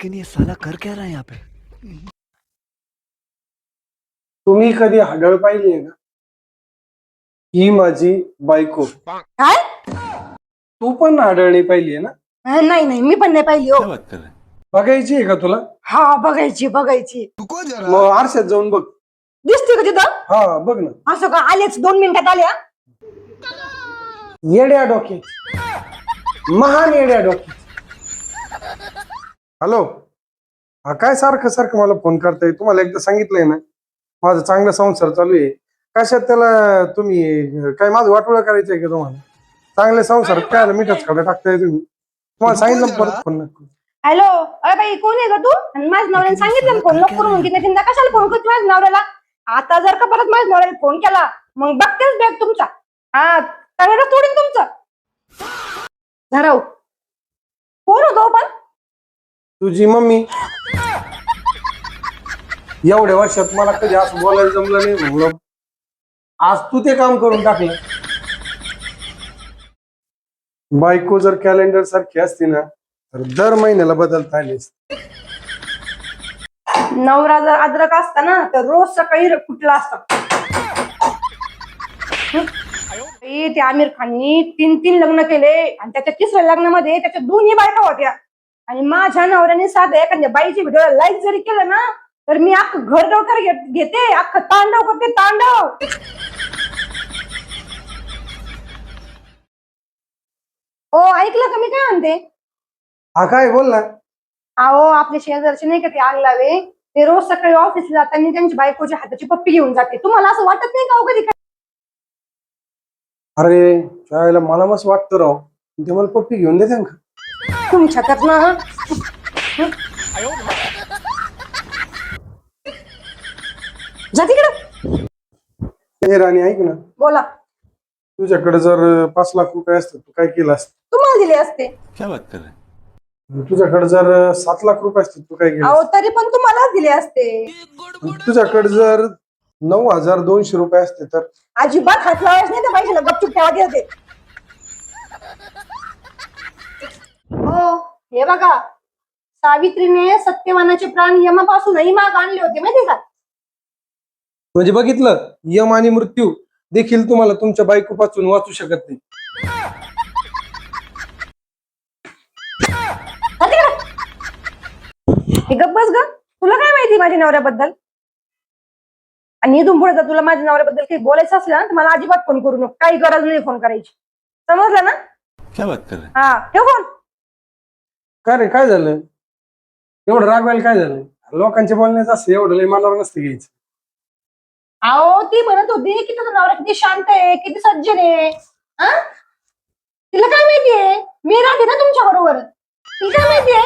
लेकिन ये साला कर क्या रहा है यहाँ पे? तुम्ही कधी हाडळ पाहिली आहे का? ही माझी बायको. काय? तू पण हाडळणी पाहिली आहे ना? नाही नाही, मी पण नाही पाहिली हो. क्या बात कर रहे हैं? बघायची आहे का तुला? हा, बघायची बघायची. मग आरशात जाऊन बघ. दिसते का तिथं? हा बघ ना. असं का आलेच 2 मिनिटात आल्या? येड्या डोक्याची, महान येड्या डोक्याची. हॅलो, हा काय सारखं सारखं मला फोन करताय? तुम्हाला एकदा सांगितलंय ना माझा चांगला संसार चालू आहे. कशात त्याला तुम्ही काय माझं वाटोळं करायचंय का तुम्हाला? चांगले संसार काय मिठाच कडे टाकताय तुम्ही? तुम्हाला सांगितलं परत फोन नको. हॅलो, अरे बाई कोण आहे ग तू? आणि माझ्या नवऱ्याने सांगितलं फोन नको करू म्हणून. तीनदा कशाला फोन करते माझ्या नवऱ्याला? आता जर का परत माझ्या नवऱ्याने फोन केला मग बघतेच बॅग तुमचा. हा, सगळं तोडीन तुमचं. धराव. कोण होतो पण? तुझी मम्मी. एवढ्या वर्षात मला कधी असं बोलायला जमलं नाही म्हणलं आज तू ते काम करून टाकलं. बायको जर कॅलेंडर सारखी असती ना तर दर महिन्याला बदलता आली असती. नवरा जर अद्रक असता ना तर रोज सकाळी कुठला असता. ते आमिर खाननी 3 लग्न केले आणि त्याच्या 3ऱ्या लग्नामध्ये त्याच्या 2 बायका होत्या. आणि माझ्या नवऱ्याने साध्या एखाद्या बाईची व्हिडिओ लाईक जरी केलं ना तर मी अख्खं घर डोकर घेते, अख्खं तांडव करते, तांडव. ओ ऐकलं का मी काय म्हणते? हा काय बोल ना. अहो आपले शेजारचे नाही का ते आग लावे, ते रोज सकाळी ऑफिसला जाताना त्यांची बायकोच्या हाताची पप्पी घेऊन जाते. तुम्हाला असं वाटत नाही का हो कधी? अरे त्यावेळेला मला मस्त वाटतं राव, ते मला पप्पी घेऊन देते का? तुमच्या तर ना जा तिकडं. हे राणी ऐक ना, बोला. तुझ्याकडे जर 5 लाख रुपये असते तू काय केलं असतं? तुम्हाला दिले असते. क्या बात कर रहे हैं? तुझ्याकडे जर 7 लाख रुपये असते तू काय केलं अहो असतं? तरी पण तुम्हालाच दिले असते. तुझ्याकडे जर 9,200 रुपये असते तर? अजिबात हात लावायच नाही त्या बाईला, गपचूप ठेवा होते. हो हे बघा, सावित्रीने सत्यवानाचे प्राण यमापासूनही माग आणले होते माहिती का? म्हणजे बघितलं, यम आणि मृत्यू देखील तुम्हाला तुमच्या बायकोपासून वाचू शकत नाही. जा तिकडं. हे गप्प बस ग. तुला काय माहिती माझ्या नवऱ्याबद्दल? आणि इथून पुढे जर तुला माझ्या नवऱ्याबद्दल काही बोलायचं असलं ना तर मला अजिबात फोन करू नको. काही गरज नाही फोन करायची. समजलं ना? क्या बात कर रहे हैं? हा, ठेव फोन. का रे काय झालं? एवढं रागवायला काय झालं? लोकांच्या बोलण्याचं असं एवढं लय मनावर नसतं घ्यायचं. अहो ती म्हणत होती की तुझा नवरा किती शांत आहे, किती सज्जन आहे. तिला काय माहितीये? मी राहते ना तुमच्या बरोबर. तिला काय माहितीये?